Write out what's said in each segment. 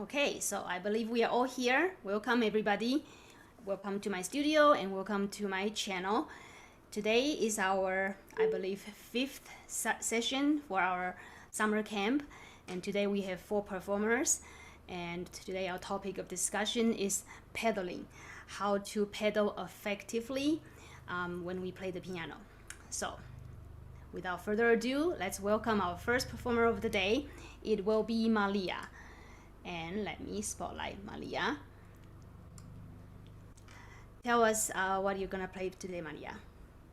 Okay, so I believe we are all here. Welcome everybody. Welcome to my studio and welcome to my channel. Today is our, I believe, fifth session for our summer camp. And today we have 4 performers. And today our topic of discussion is pedaling. How to pedal effectively when we play the piano. So without further ado, let's welcome our first performer of the day. It will be Malia. And let me spotlight Malia. Tell us what you're gonna play today, Malia.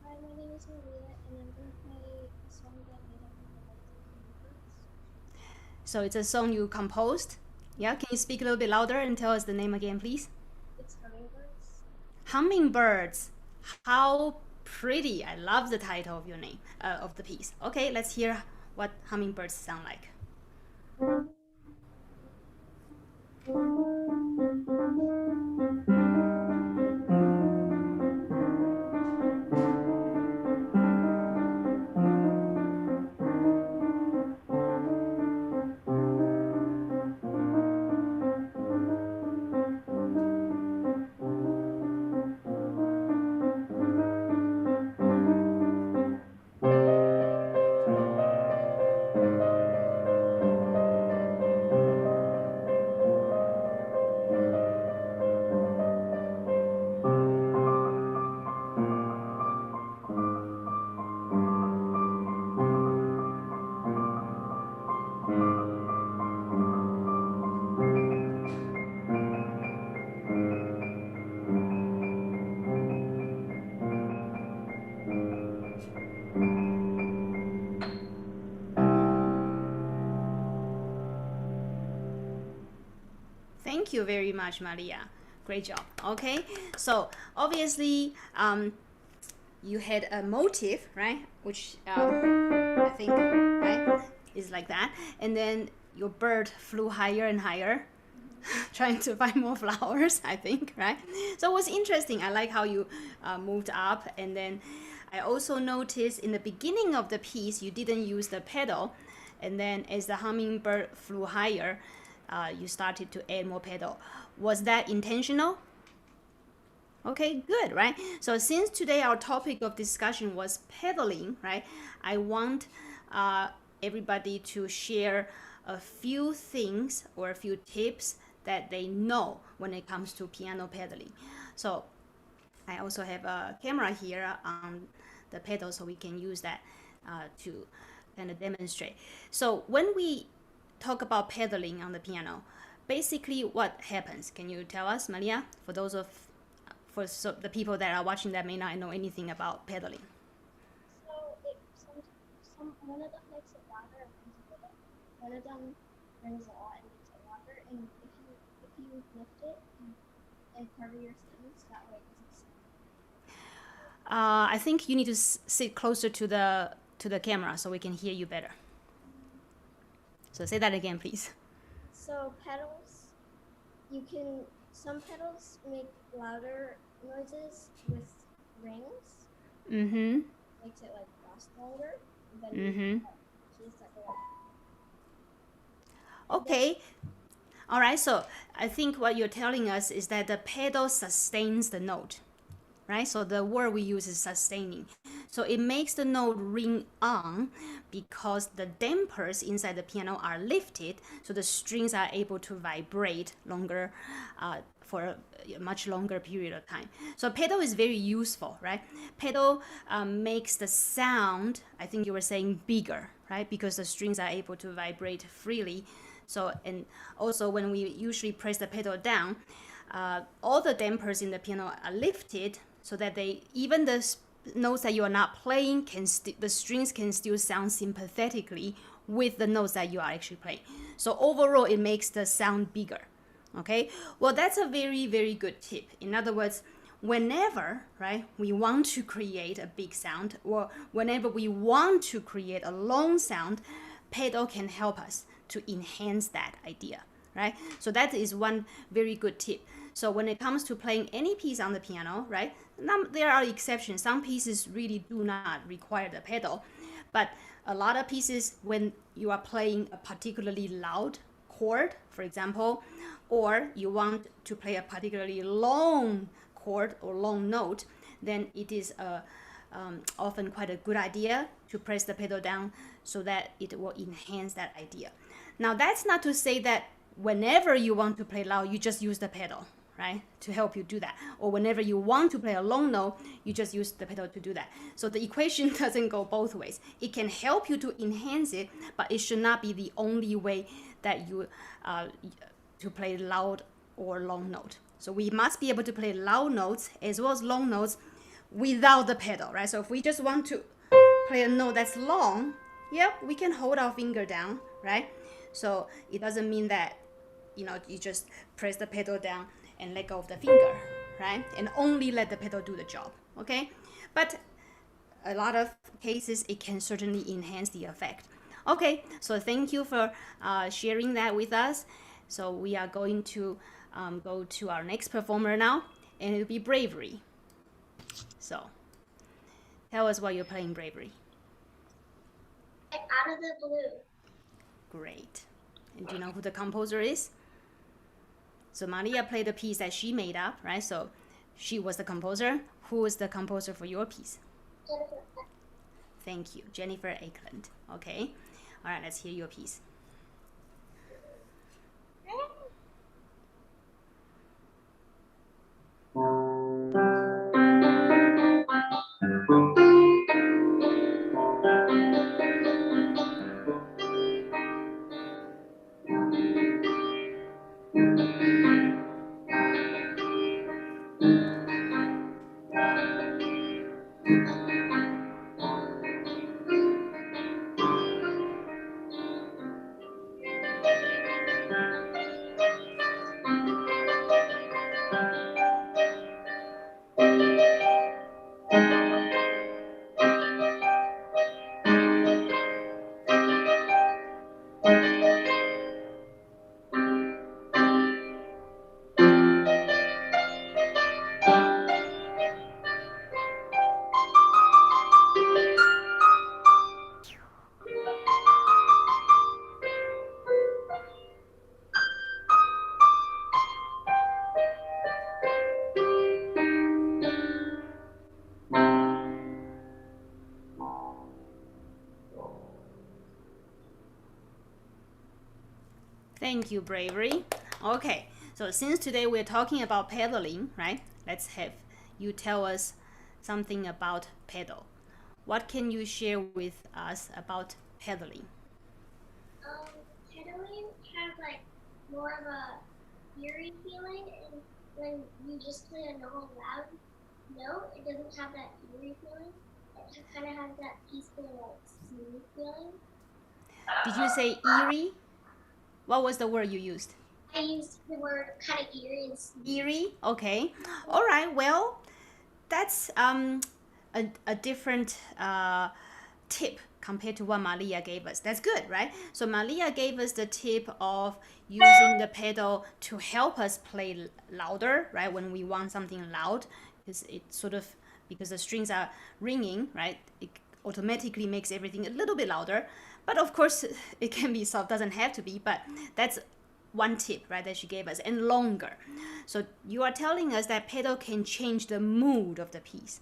Hi, my name is Maria, and I'm going to play a song that made up with the Hummingbirds. So it's a song you composed. Yeah, can you speak a little bit louder and tell us the name again, please? It's Hummingbirds. Hummingbirds. How pretty. I love the title of your name, of the piece. Okay, let's hear what hummingbirds sound like. Thank you very much, Maria. Great job. Okay, so obviously you had a motive, right? Which I think, right, is like that. And then your bird flew higher and higher, trying to find more flowers, I think, right? So it was interesting. I like how you moved up. And then I also noticed in the beginning of the piece, you didn't use the pedal. And then as the hummingbird flew higher, you started to add more pedal. Was that intentional? Okay, good, right? So since today our topic of discussion was pedaling, right? I want everybody to share a few things or a few tips that they know when it comes to piano pedaling. So I also have a camera here on the pedal so we can use that to kind of demonstrate. So when we talk about pedaling on the piano, basically what happens? Can you tell us, Maria, for those of the people that are watching that may not know anything about pedaling? So one of them makes it louder and brings it up. One of them brings a lot and makes it louder. And if you lift it and cover your strings, that way it doesn't sound. I think you need to sit closer to the camera so we can hear you better. So say that again, please. So pedals, some pedals make louder noises with rings. Mm-hmm. Makes it like last longer. Than keys that go up. Okay. All right. So I think what you're telling us is that the pedal sustains the note, right? So the word we use is sustaining. So it makes the note ring on because the dampers inside the piano are lifted, so the strings are able to vibrate longer for a much longer period of time. So pedal is very useful, right? Pedal makes the sound, I think you were saying, bigger, right? Because the strings are able to vibrate freely. So, and also when we usually press the pedal down, all the dampers in the piano are lifted so that even the notes that you are not playing the strings can still sound sympathetically with the notes that you are actually playing. So overall, it makes the sound bigger. Okay, well, that's a very, very good tip. In other words, whenever, right, we want to create a big sound, or whenever we want to create a long sound, pedal can help us to enhance that idea, right? So that is one very good tip. So when it comes to playing any piece on the piano, right, there are exceptions. Some pieces really do not require the pedal, but a lot of pieces, when you are playing a particularly loud chord, for example, or you want to play a particularly long chord or long note, then it is often quite a good idea to press the pedal down so that it will enhance that idea. Now, that's not to say that whenever you want to play loud, you just use the pedal, right, to help you do that. Or whenever you want to play a long note, you just use the pedal to do that. So the equation doesn't go both ways. It can help you to enhance it, but it should not be the only way that you to play loud or long note. So we must be able to play loud notes as well as long notes without the pedal, right? So if we just want to play a note that's long, yep, we can hold our finger down, right? So it doesn't mean that, you know, you just press the pedal down and let go of the finger, right? And only let the pedal do the job, okay? But a lot of cases, it can certainly enhance the effect. Okay, so thank you for sharing that with us. So we are going to go to our next performer now, and it'll be Bravery. So tell us why you're playing Bravery. Out of the blue. Great. And do you know who the composer is? So Maria played a piece that she made up, right? So she was the composer. Who is the composer for your piece? Jennifer. Thank you, Jennifer Ackland. Okay. All right, let's hear your piece. Thank you, Bravery. Okay, so since today we're talking about pedaling, right? Let's have you tell us something about pedal. What can you share with us about pedaling? Pedaling has like more of a eerie feeling, and when you just play a normal loud note, it doesn't have that eerie feeling. It kind of has that peaceful, like, smooth feeling. Did you say eerie? What was the word you used? I used the word kind of eerie and smooth. Eerie? Okay. All right, well, that's a different tip compared to what Malia gave us. That's good, right? So Malia gave us the tip of using the pedal to help us play louder, right? When we want something loud, because it sort of, because the strings are ringing, right? It automatically makes everything a little bit louder. But of course, it can be soft, doesn't have to be, but that's one tip, right, that she gave us, and longer. So you are telling us that pedal can change the mood of the piece.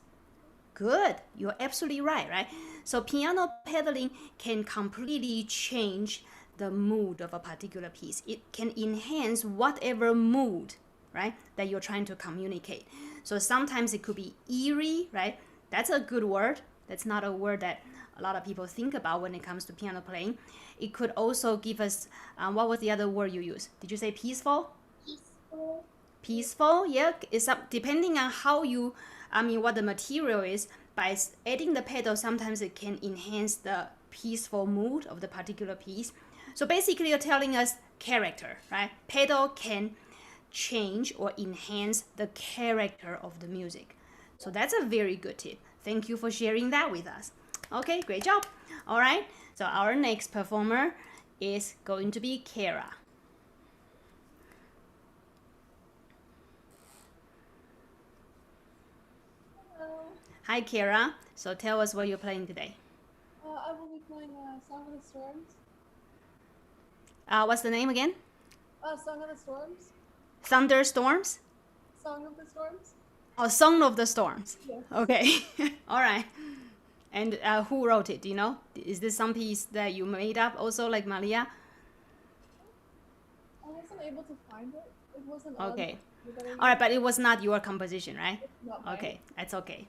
Good, you're absolutely right, right? So piano pedaling can completely change the mood of a particular piece. It can enhance whatever mood, right, that you're trying to communicate. So sometimes it could be eerie, right? That's a good word. That's not a word that a lot of people think about when it comes to piano playing. It could also give us, what was the other word you used? Did you say peaceful? Peaceful. Peaceful, yeah. It's up, depending on how you, what the material is. By adding the pedal, sometimes it can enhance the peaceful mood of the particular piece. So basically, you're telling us character, right? Pedal can change or enhance the character of the music. So that's a very good tip. Thank you for sharing that with us. Okay, great job. All right, so our next performer is going to be Kara. Hello. Hi, Kara. So tell us what you're playing today. I will be playing Song of the Storms. What's the name again? Song of the Storms. Thunderstorms? Song of the Storms. Oh, Song of the Storms. Yes. Okay. All right. And who wrote it? Do you know? Is this some piece that you made up also, like Malia? I wasn't able to find it. It wasn't Okay. on. All right, but it was not your composition, right? Not mine. Okay, that's okay.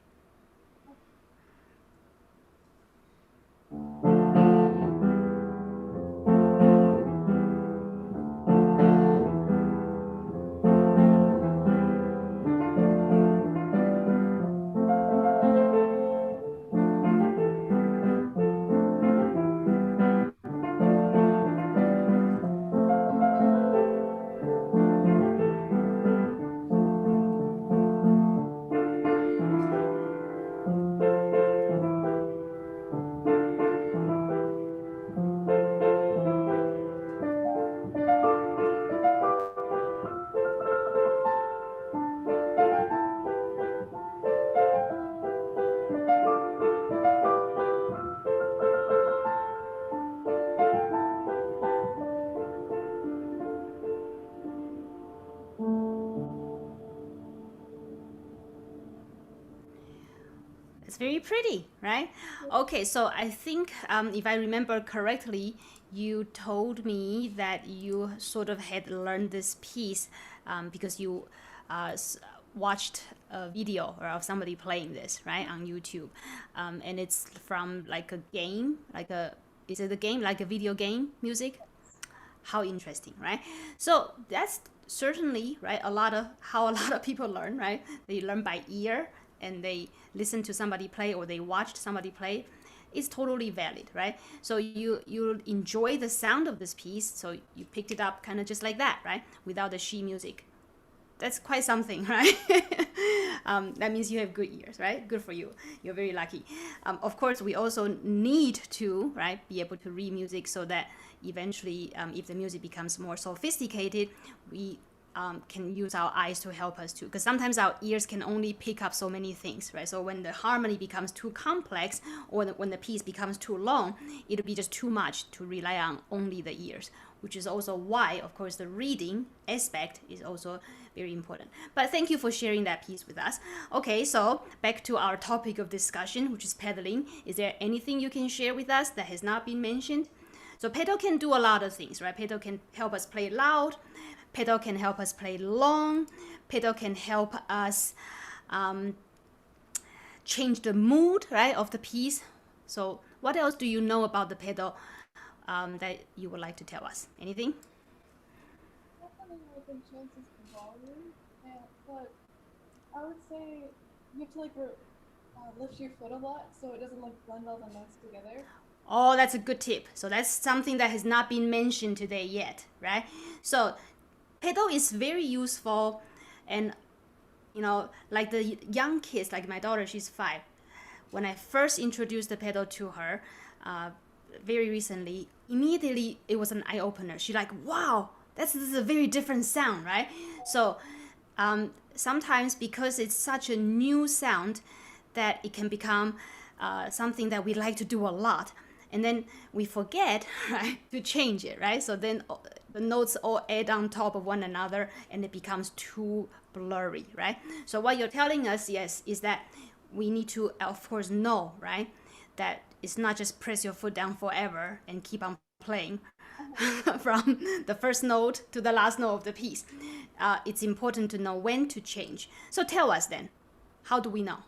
It's very pretty, right? Okay, so I think if I remember correctly, you told me that you sort of had learned this piece because you watched a video or of somebody playing this, right, on YouTube. And it's from like a game, is it a game, like a video game music? How interesting, right? So that's certainly, right, how a lot of people learn, right? They learn by ear and they listen to somebody play or they watched somebody play. It's totally valid, right? So you enjoy the sound of this piece, so you picked it up kind of just like that, right? Without the sheet music. That's quite something, right? That means you have good ears, right? Good for you. You're very lucky. Of course, we also need to, right, be able to read music so that eventually, if the music becomes more sophisticated, we can use our eyes to help us too. Because sometimes our ears can only pick up so many things, right? So when the harmony becomes too complex or when the piece becomes too long, it'll be just too much to rely on only the ears, which is also why, of course, the reading aspect is also very important. But thank you for sharing that piece with us. Okay, so back to our topic of discussion, which is pedaling. Is there anything you can share with us that has not been mentioned? So pedal can do a lot of things, right? Pedal can help us play loud. Pedal can help us play long. Pedal can help us change the mood, right, of the piece. So what else do you know about the pedal that you would like to tell us? Anything? Definitely like enhances the volume, but I would say you have to like lift your foot a lot so it doesn't like blend all the notes together. Oh, that's a good tip. So that's something that has not been mentioned today yet, right? So pedal is very useful, and like the young kids, like my daughter, she's 5. When I first introduced the pedal to her, very recently, immediately it was an eye opener. She like, wow, this is a very different sound, right? So sometimes because it's such a new sound, that it can become something that we like to do a lot. And then we forget, right, to change it, right? So then the notes all add on top of one another and it becomes too blurry, right? So what you're telling us, yes, is that we need to, of course, know, right, that it's not just press your foot down forever and keep on playing from the first note to the last note of the piece. It's important to know when to change. So tell us then, how do we know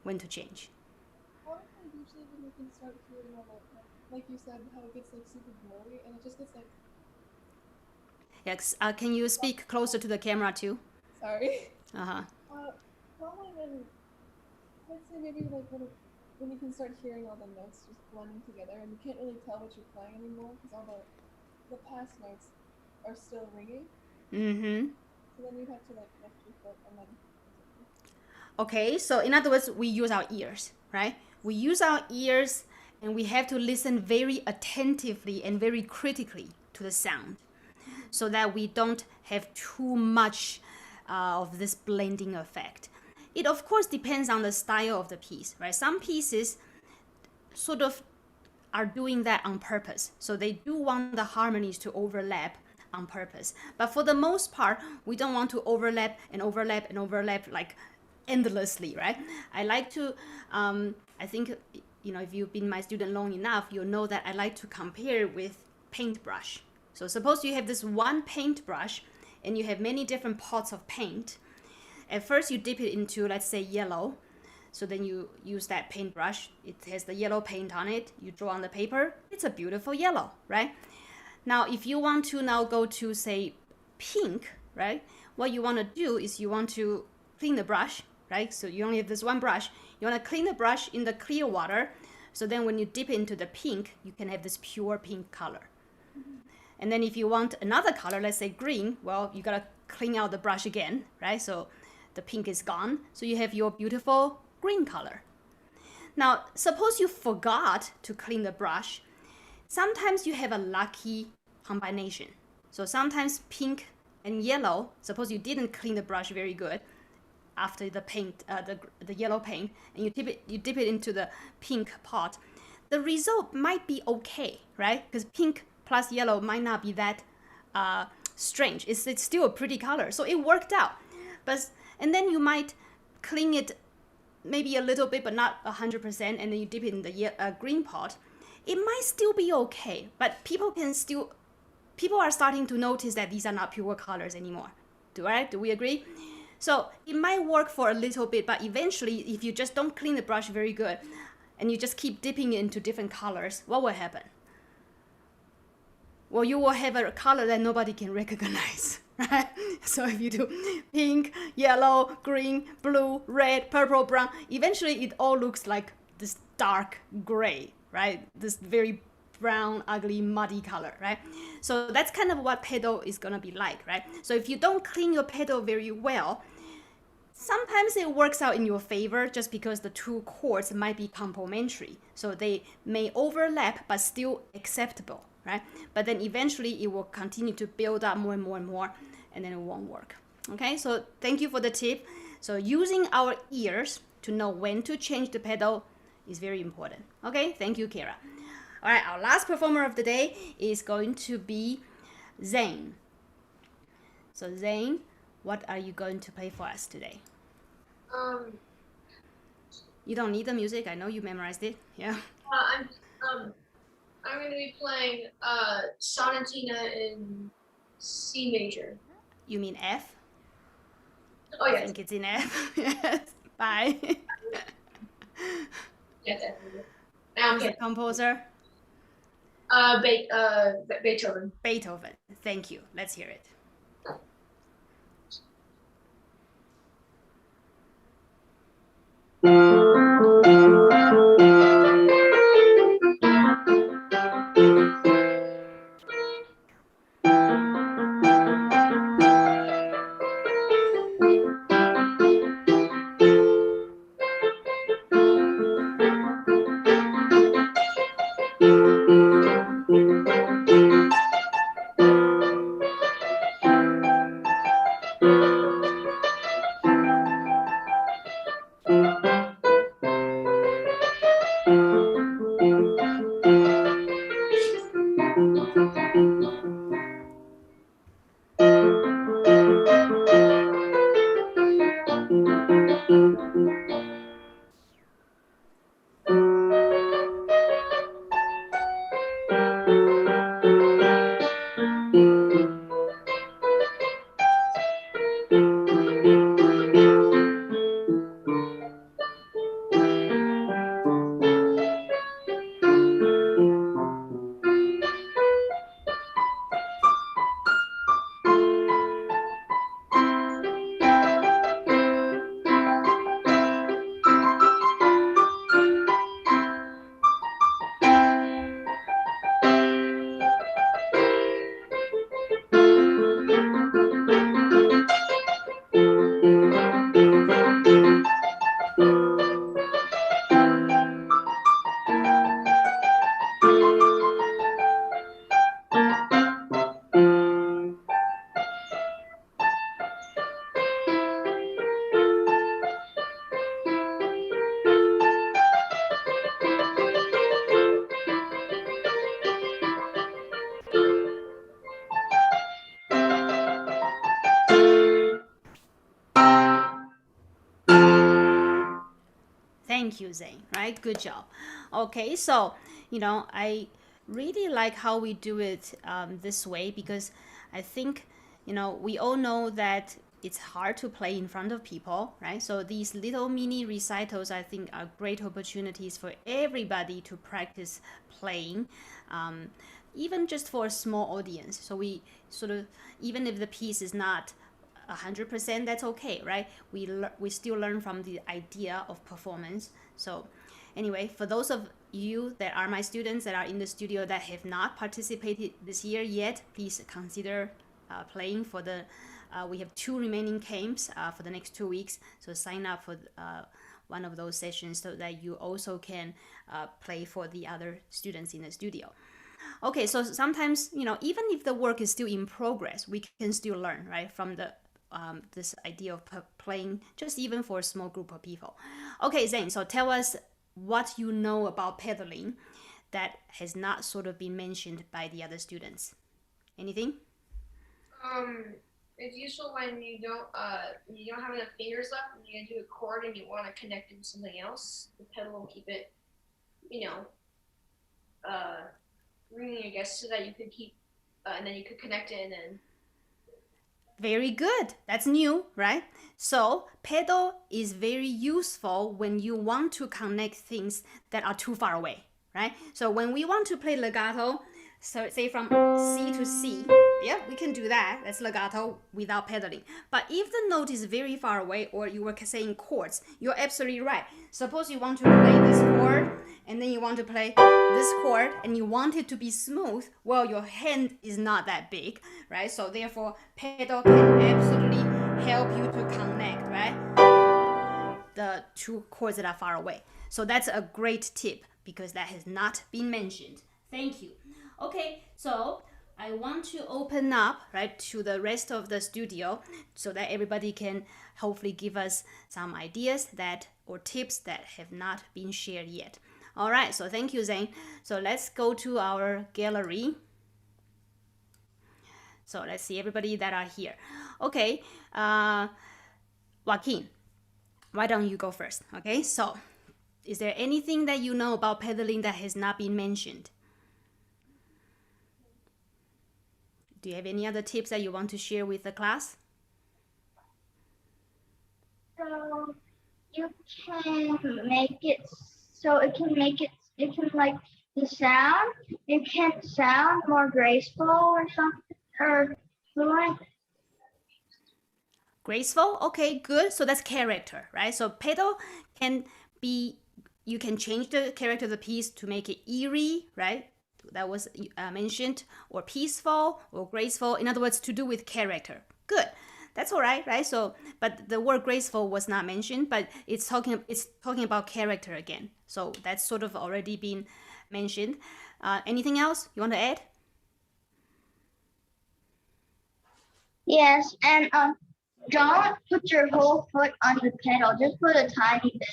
when to change? Usually when you can start hearing all like you said, how it gets like super blurry and it just gets like. Yes. Can you speak closer to the camera too? Sorry. Probably when, I'd say maybe like when you can start hearing all the notes just blending together and you can't really tell what you're playing anymore because all the past notes are still ringing. Mm-hmm. So then you have to like lift your foot and then. Okay, so in other words, we use our ears, right? We use our ears and we have to listen very attentively and very critically to the sound so that we don't have too much of this blending effect. It of course depends on the style of the piece, right? Some pieces sort of are doing that on purpose. So they do want the harmonies to overlap on purpose. But for the most part, we don't want to overlap and overlap and overlap like endlessly, right? I like to, I think, if you've been my student long enough, you'll know that I like to compare with paintbrush. So suppose you have this one paintbrush and you have many different pots of paint. At first you dip it into, let's say, yellow. So then you use that paintbrush. It has the yellow paint on it. You draw on the paper. It's a beautiful yellow, right? Now, if you want to now go to, say, pink, right? What you want to do is you want to clean the brush, right? So you only have this one brush. You want to clean the brush in the clear water. So then when you dip into the pink, you can have this pure pink color. And then if you want another color, let's say green, well, you got to clean out the brush again, right? So the pink is gone. So you have your beautiful green color. Now, suppose you forgot to clean the brush. Sometimes you have a lucky combination. So sometimes pink and yellow, suppose you didn't clean the brush very good after the paint, the yellow paint, and you dip it into the pink pot. The result might be okay, right? Because pink plus yellow might not be that strange. It's still a pretty color, so it worked out. And then you might clean it maybe a little bit, but not 100%, and then you dip it in the green pot. It might still be okay, but people are starting to notice that these are not pure colors anymore. Do we agree? So it might work for a little bit, but eventually, if you just don't clean the brush very good, and you just keep dipping it into different colors, what will happen? Well, you will have a color that nobody can recognize, right? So if you do pink, yellow, green, blue, red, purple, brown, eventually it all looks like this dark gray, right? This very brown, ugly, muddy color, right? So that's kind of what petal is gonna be like, right? So if you don't clean your petal very well, sometimes it works out in your favor just because the two chords might be complementary. So they may overlap, but still acceptable, right? But then eventually it will continue to build up more and more and more, and then it won't work. Okay, so thank you for the tip. So using our ears to know when to change the pedal is very important. Okay, thank you, Kara. All right, our last performer of the day is going to be Zane. So Zane, what are you going to play for us today? You don't need the music. I know you memorized it. Yeah. I'm going to be playing Sonatina in C major. You mean F? Oh, I yes. think it's in F. Yes. Bye. Yes, definitely. Now Who's the composer? Beethoven. Beethoven. Thank you. Let's hear it. Thank you, Zane. Right? Good job. Okay, so I really like how we do it this way because I think we all know that it's hard to play in front of people, right? So these little mini recitals, I think, are great opportunities for everybody to practice playing, even just for a small audience. So we sort of, even if the piece is not 100%, that's okay, right? We still learn from the idea of performance. So anyway, for those of you that are my students that are in the studio that have not participated this year yet, please consider playing for the we have 2 remaining camps for the next 2 weeks, so sign up for one of those sessions so that you also can play for the other students in the studio. Okay, so sometimes even if the work is still in progress, we can still learn, right, from the this idea of playing, just even for a small group of people. Okay, Zane, so tell us what you know about pedaling that has not sort of been mentioned by the other students. Anything? It's useful when you don't have enough fingers left and you do a chord and you want to connect it with something else. The pedal will keep it, ringing, I guess, so that you could keep, and then you could connect it and then. Very good. That's new, right? So pedal is very useful when you want to connect things that are too far away, right? So when we want to play legato, so say from C to C, yeah, we can do that. That's legato without pedaling. But if the note is very far away, or you were saying chords, you're absolutely right. Suppose you want to play this chord, and then you want to play this chord, and you want it to be smooth. Well, your hand is not that big, right? So therefore, pedal can absolutely help you to connect, right, the 2 chords that are far away. So that's a great tip because that has not been mentioned. Thank you. Okay, so I want to open up, right, to the rest of the studio so that everybody can hopefully give us some ideas that or tips that have not been shared yet. All right, so thank you, Zane. So let's go to our gallery. So let's see everybody that are here. Okay, Joaquin, why don't you go first? Okay, so is there anything that you know about pedaling that has not been mentioned? Do you have any other tips that you want to share with the class? So you can make it so it can like the sound. It can sound more graceful or something or fluent. Graceful? Okay, good. So that's character, right? So pedal can be, you can change the character of the piece to make it eerie, right? That was mentioned, or peaceful or graceful. In other words, to do with character. Good. That's all right, right? So, but the word graceful was not mentioned, but it's talking about character again. So that's sort of already been mentioned. Anything else you want to add? Yes, and don't put your whole foot on the pedal. Just put a tiny bit.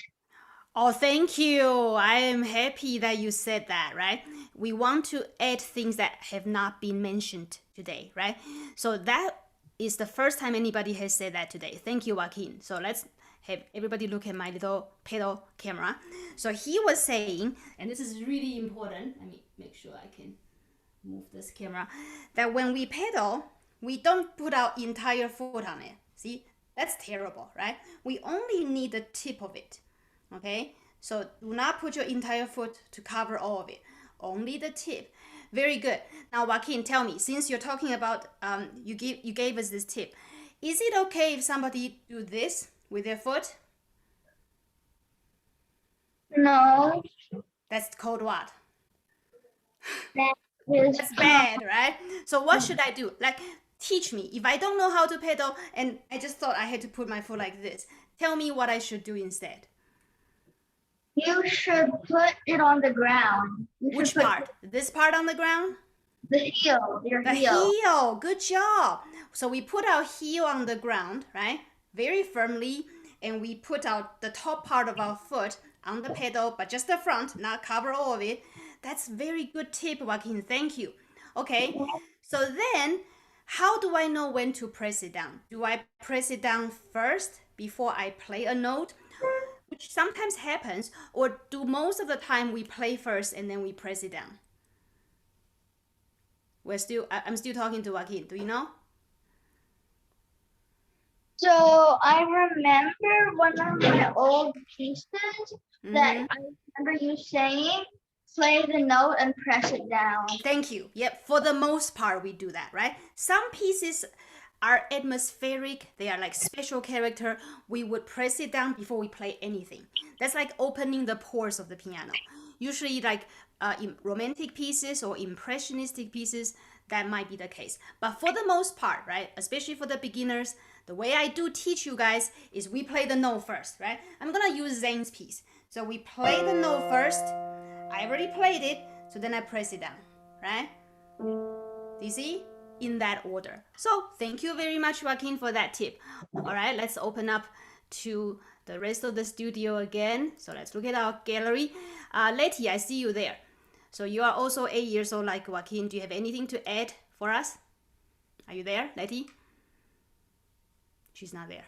Oh, thank you. I am happy that you said that, right? We want to add things that have not been mentioned today, right? So that is the first time anybody has said that today. Thank you, Joaquin. So let's have everybody look at my little pedal camera. So he was saying, and this is really important. Let me make sure I can move this camera, that when we pedal, we don't put our entire foot on it. See, that's terrible, right? We only need the tip of it. Okay, so do not put your entire foot to cover all of it, only the tip. Very good. Now, Joaquin, tell me, since you're talking about you gave us this tip, is it okay if somebody do this with their foot? No, That's called what? that is That's bad, right? So what should I do? Like, teach me. If I don't know how to pedal and I just thought I had to put my foot like this, tell me what I should do instead. You should put it on the ground. Which part? This part on the ground? The heel, your The heel. heel. Good job. So we put our heel on the ground, right? Very firmly, and we put out the top part of our foot on the pedal, but just the front, not cover all of it. That's very good tip, Joaquin. Thank you. Okay. So then, how do I know when to press it down? Do I press it down first before I play a note? which sometimes happens, or do most of the time we play first and then we press it down? I'm still talking to Joaquin. Do you know? So I remember one of my old pieces that I remember you saying, play the note and press it down. Thank you. Yep, for the most part we do that, right? Some pieces are atmospheric, they are like special character. We would press it down before we play anything. That's like opening the pores of the piano. Usually like in romantic pieces or impressionistic pieces, that might be the case. But for the most part, right, especially for the beginners, the way I do teach you guys is we play the note first, right? I'm gonna use Zane's piece. So we play the note first. I already played it, so then I press it down, right? Do you see? In that order. So thank you very much, Joaquin, for that tip. All right, let's open up to the rest of the studio again. So let's look at our gallery. Letty, I see you there. So you are also 8 years old like Joaquin. Do you have anything to add for us? Are you there, Letty? She's not there.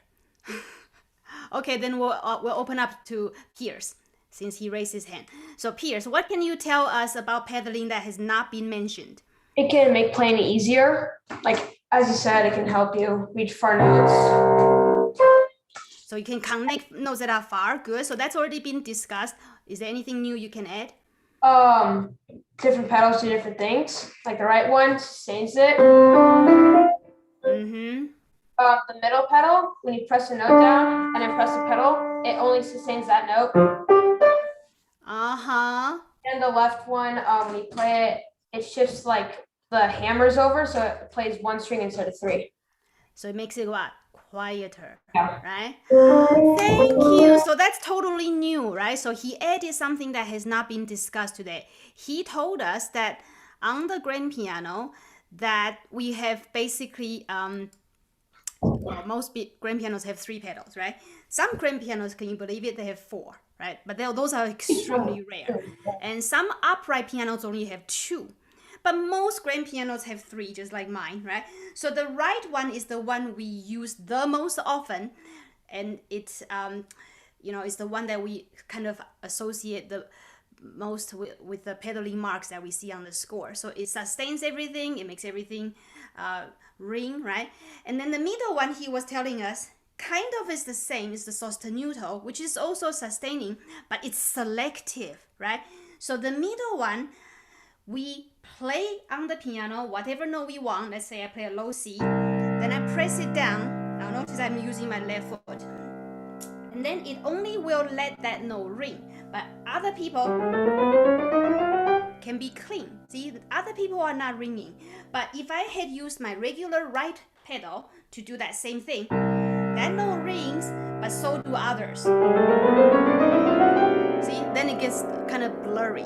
Okay, then we'll open up to Pierce since he raised his hand. So Pierce, what can you tell us about pedaling that has not been mentioned? It can make playing easier. Like, as you said, it can help you reach far notes. So you can connect notes that are far. Good. So that's already been discussed. Is there anything new you can add? Different pedals do different things. Like the right one sustains it. The middle pedal, when you press the note down and then press the pedal, it only sustains that note. And the left one, when you play it, it shifts like the hammers over, so it plays one string instead of three. So it makes it what? Quieter, yeah. Right? Thank you. So that's totally new, right? So he added something that has not been discussed today. He told us that on the grand piano that we have basically, most grand pianos have 3 pedals, right? Some grand pianos, can you believe it, they have 4, right? But those are extremely rare. And some upright pianos only have 2. But most grand pianos have 3, just like mine, right? So the right one is the one we use the most often, and it's it's the one that we kind of associate the most with the pedaling marks that we see on the score. So it sustains everything, it makes everything ring, right? And then the middle one, he was telling us, kind of is the same, is the sostenuto, which is also sustaining, but it's selective, right? So the middle one, we play on the piano whatever note we want. Let's say I play a low C, then I press it down. Now notice I'm using my left foot, and then it only will let that note ring. But other people can be clean. See, other people are not ringing. But if I had used my regular right pedal to do that same thing, that note rings, but so do others. See, then it gets kind of blurry.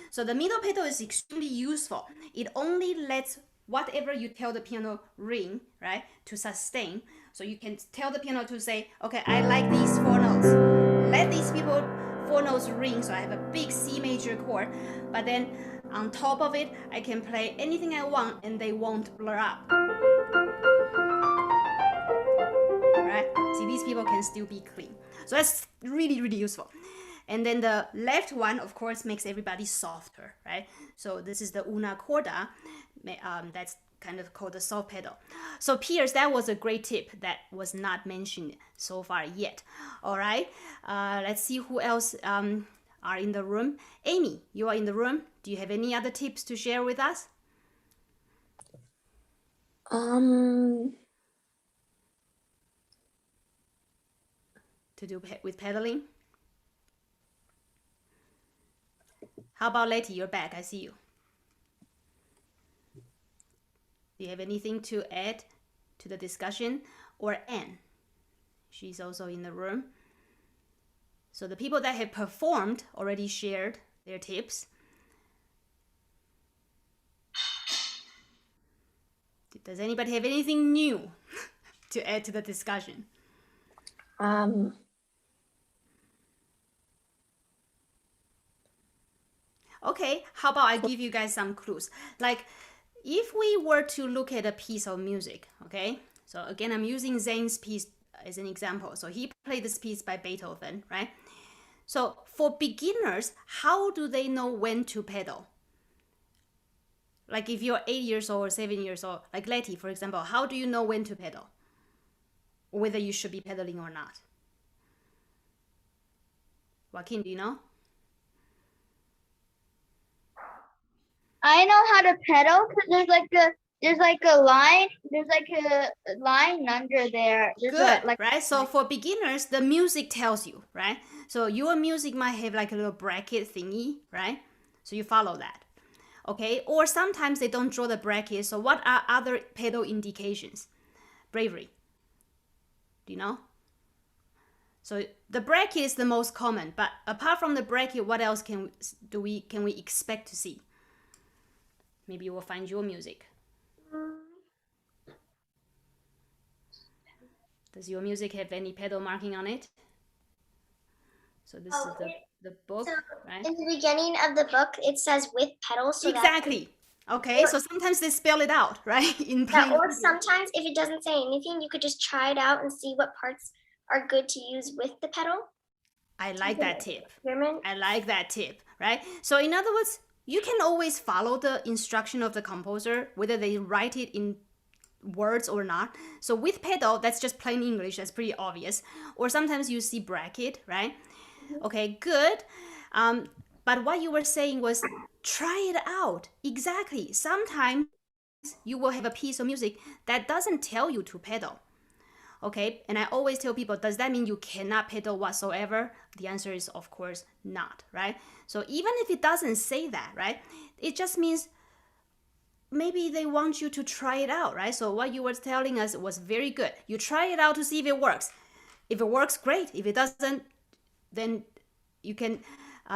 So the middle pedal is extremely useful. It only lets whatever you tell the piano ring, right, to sustain. So you can tell the piano to say, okay, I like these 4 notes. Let these 4 notes ring, so I have a big C major chord. But then on top of it, I can play anything I want and they won't blur up. Right? See, these people can still be clean. So that's really, really useful. And then the left one, of course, makes everybody softer, right? So this is the una corda. That's kind of called the soft pedal. So Pierce, that was a great tip that was not mentioned so far yet. All right, let's see who else are in the room. Amy, you are in the room. Do you have any other tips to share with us? To do with pedaling? How about Letty? You're back. I see you. Do you have anything to add to the discussion? Or Anne? She's also in the room. So the people that have performed already shared their tips. Does anybody have anything new to add to the discussion? Okay, how about I give you guys some clues? Like, if we were to look at a piece of music, okay? So again, I'm using Zane's piece as an example. So he played this piece by Beethoven, right? So for beginners, how do they know when to pedal? Like if you're 8 years old or 7 years old, like Letty, for example, how do you know when to pedal? Or whether you should be pedaling or not? Joaquin, do you know? I know how to pedal because there's like a line under there. Good, right? So for beginners, the music tells you, right? So your music might have like a little bracket thingy, right? So you follow that. Okay, or sometimes they don't draw the bracket. So what are other pedal indications? Bravery. Do you know? So the bracket is the most common, but apart from the bracket, what else can we expect to see? Maybe you will find your music. Does your music have any pedal marking on it? So this is the book, right? In the beginning of the book, it says with pedals. So exactly. Okay, so sometimes they spell it out, right? In plain or sometimes if it doesn't say anything, you could just try it out and see what parts are good to use with the pedal. I like that tip. I like that tip, right? So in other words, you can always follow the instruction of the composer, whether they write it in words or not. So with pedal, that's just plain English, that's pretty obvious. Or sometimes you see bracket, right? Okay, good. But what you were saying was try it out. Exactly. Sometimes you will have a piece of music that doesn't tell you to pedal. Okay, and I always tell people, does that mean you cannot pedal whatsoever? The answer is, of course, not, right? So even if it doesn't say that, right, it just means maybe they want you to try it out, right? So what you were telling us was very good. You try it out to see if it works. If it works, great. If it doesn't, then you can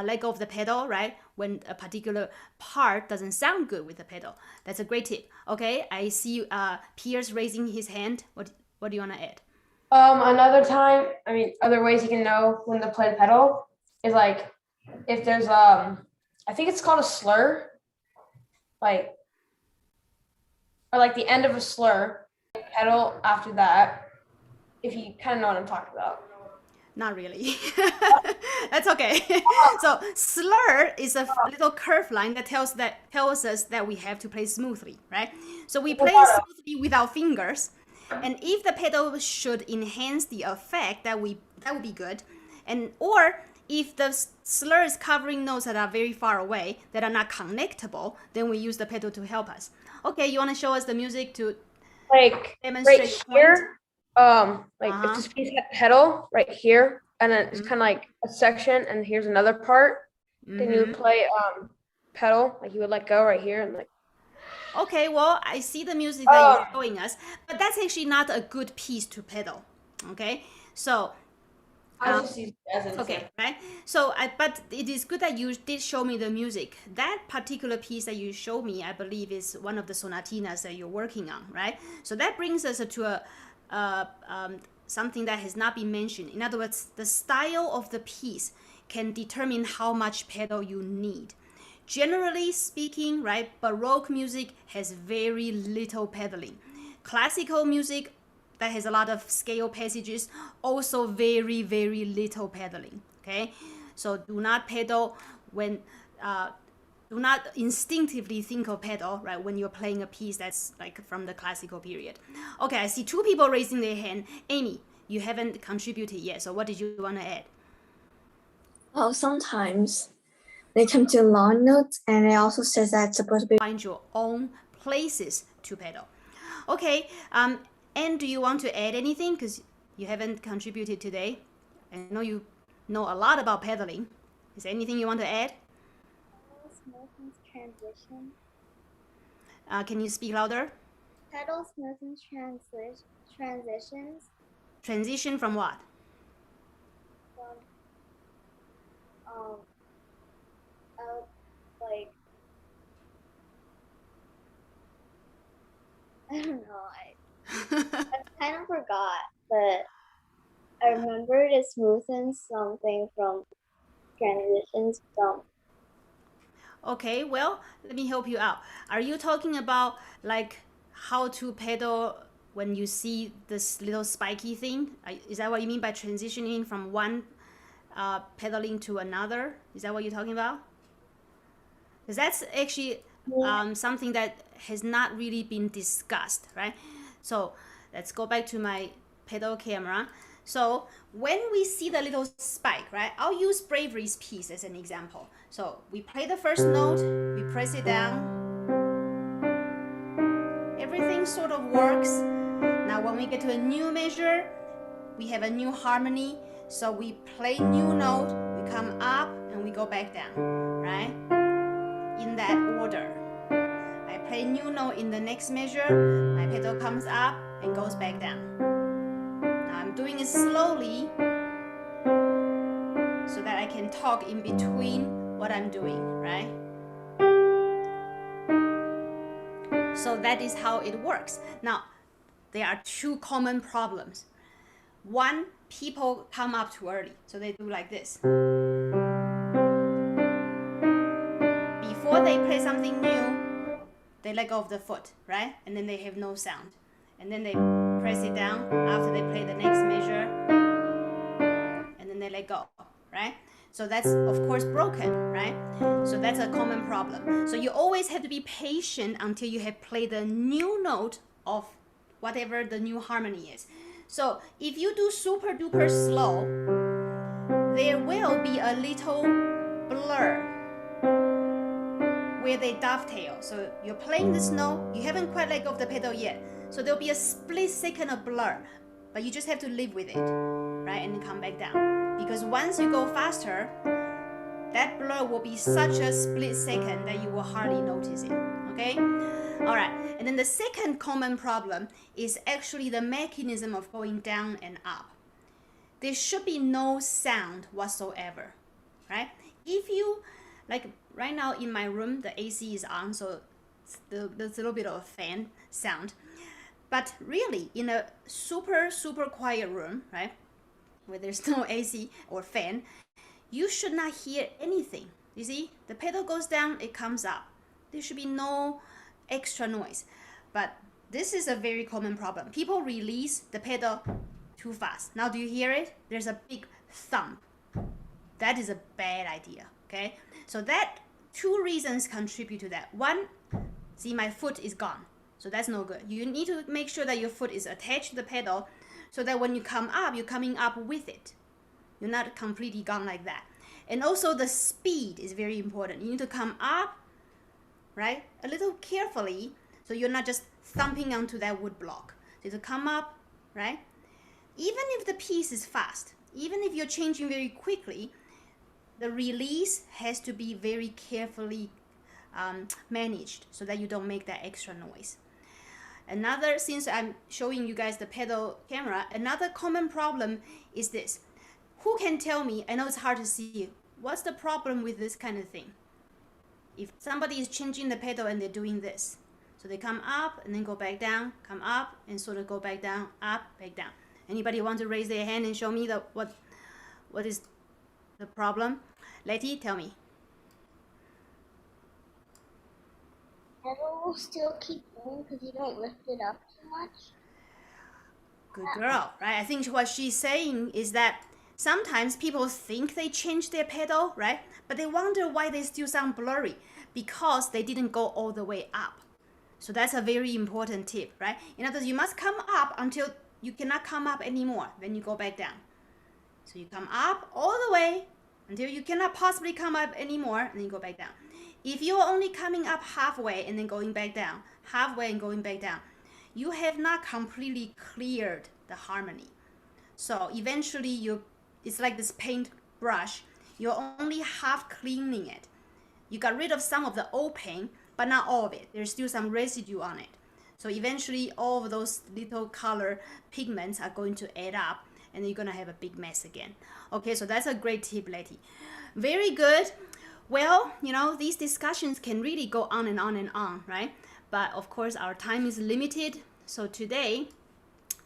let go of the pedal, right? When a particular part doesn't sound good with the pedal. That's a great tip. Okay, I see Pierce raising his hand. What do you want to add? Another time, other ways you can know when to play the pedal is like if there's I think it's called a slur, like or like the end of a slur, pedal after that. If you kind of know what I'm talking about. Not really. That's okay. So slur is a little curved line that tells us that we have to play smoothly, right? So we play smoothly with our fingers, and if the pedal should enhance the effect, that would be good. And or if the slur is covering notes that are very far away, that are not connectable, then we use the pedal to help us. Okay, you want to show us the music to demonstrate right here? If this piece had pedal right here, and then it's kind of like a section, and here's another part. Then you would play pedal, like you would let go right here, and like. Okay, well, I see the music that you're showing us, but that's actually not a good piece to pedal. Okay, so. Okay, right? So, but it is good that you did show me the music. That particular piece that you showed me, I believe, is one of the sonatinas that you're working on, right? So that brings us to something that has not been mentioned. In other words, the style of the piece can determine how much pedal you need. Generally speaking, right, Baroque music has very little pedaling. Classical music that has a lot of scale passages, also very, very little pedaling, okay? So do not pedal when, do not instinctively think of pedal, right, when you're playing a piece that's like from the classical period. Okay, I see two people raising their hand. Amy, you haven't contributed yet, so what did you want to add? Oh, sometimes they come to long notes, and it also says that it's supposed to be find your own places to pedal. Okay, and do you want to add anything? Because you haven't contributed today. I know you know a lot about pedaling. Is there anything you want to add? Smoothens transition. Can you speak louder? Pedal smoothens transitions. Transition from what? From like I don't know. I kind of forgot, but I remember it smoothens something from transitions from. Okay, well, let me help you out. Are you talking about like how to pedal when you see this little spiky thing? Is that what you mean by transitioning from one pedaling to another? Is that what you're talking about? Because that's actually something that has not really been discussed, right? So let's go back to my pedal camera. So when we see the little spike, right, I'll use Bravery's piece as an example. So we play the first note, we press it down, everything sort of works. Now when we get to a new measure, we have a new harmony. So we play new note, we come up and we go back down, right? In that order. I play new note in the next measure, my pedal comes up and goes back down. Now I'm doing it slowly so that I can talk in between what I'm doing, right? So that is how it works. Now, there are two common problems. One, people come up too early, so they do like this. Before they play something new, they let go of the foot, right? And then they have no sound. And then they press it down after they play the next measure, and then they let go, right? So that's, of course, broken, right? So that's a common problem. So you always have to be patient until you have played the new note of whatever the new harmony is. So if you do super duper slow, there will be a little blur where they dovetail. So you're playing this note, you haven't quite let go of the pedal yet. So there'll be a split second of blur, but you just have to live with it, right? And then come back down. Because once you go faster, that blur will be such a split second that you will hardly notice it, okay? All right, and then the second common problem is actually the mechanism of going down and up. There should be no sound whatsoever, right? If you, like right now in my room, the AC is on, so there's a little bit of a fan sound. But really, in a super, super quiet room, right, where there's no AC or fan, you should not hear anything. You see, the pedal goes down, it comes up. There should be no extra noise. But this is a very common problem. People release the pedal too fast. Now, do you hear it? There's a big thump. That is a bad idea, okay? So that two reasons contribute to that. One, see, my foot is gone. So that's no good. You need to make sure that your foot is attached to the pedal so that when you come up, you're coming up with it. You're not completely gone like that. And also the speed is very important. You need to come up, right, a little carefully so you're not just thumping onto that wood block. So to come up, right? Even if the piece is fast, even if you're changing very quickly, the release has to be very carefully managed so that you don't make that extra noise. Another, since I'm showing you guys the pedal camera, another common problem is this. Who can tell me, I know it's hard to see, what's the problem with this kind of thing? If somebody is changing the pedal and they're doing this, so they come up and then go back down, come up and sort of go back down, up, back down. Anybody want to raise their hand and show me what is the problem? Letty, tell me. Pedal will still keep going because you don't lift it up too much. Good girl, right? I think what she's saying is that sometimes people think they changed their pedal, right? But they wonder why they still sound blurry because they didn't go all the way up. So that's a very important tip, right? In other words, you must come up until you cannot come up anymore. Then you go back down. So you come up all the way until you cannot possibly come up anymore, and then you go back down. If you're only coming up halfway and then going back down, halfway and going back down, you have not completely cleared the harmony. So eventually it's like this paint brush. You're only half cleaning it. You got rid of some of the old paint, but not all of it. There's still some residue on it. So eventually all of those little color pigments are going to add up and you're gonna have a big mess again. Okay, so that's a great tip, Letty. Very good. Well, you know, these discussions can really go on and on and on, right? But of course, our time is limited. So today,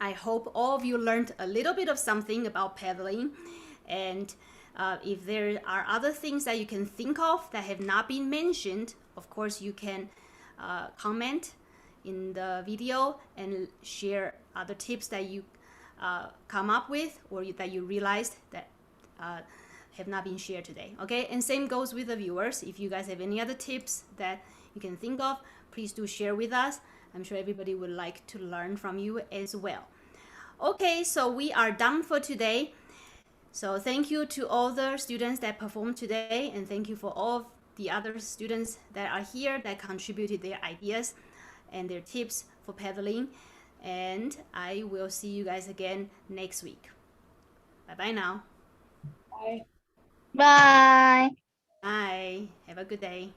I hope all of you learned a little bit of something about pedaling. And if there are other things that you can think of that have not been mentioned, of course, you can comment in the video and share other tips that you come up with or that you realized that have not been shared today. Okay, and same goes with the viewers. If you guys have any other tips that you can think of, please do share with us. I'm sure everybody would like to learn from you as well. Okay, so we are done for today. So thank you to all the students that performed today, and thank you for all the other students that are here that contributed their ideas and their tips for pedaling. And I will see you guys again next week. Bye-bye now. Bye. Bye. Bye. Have a good day.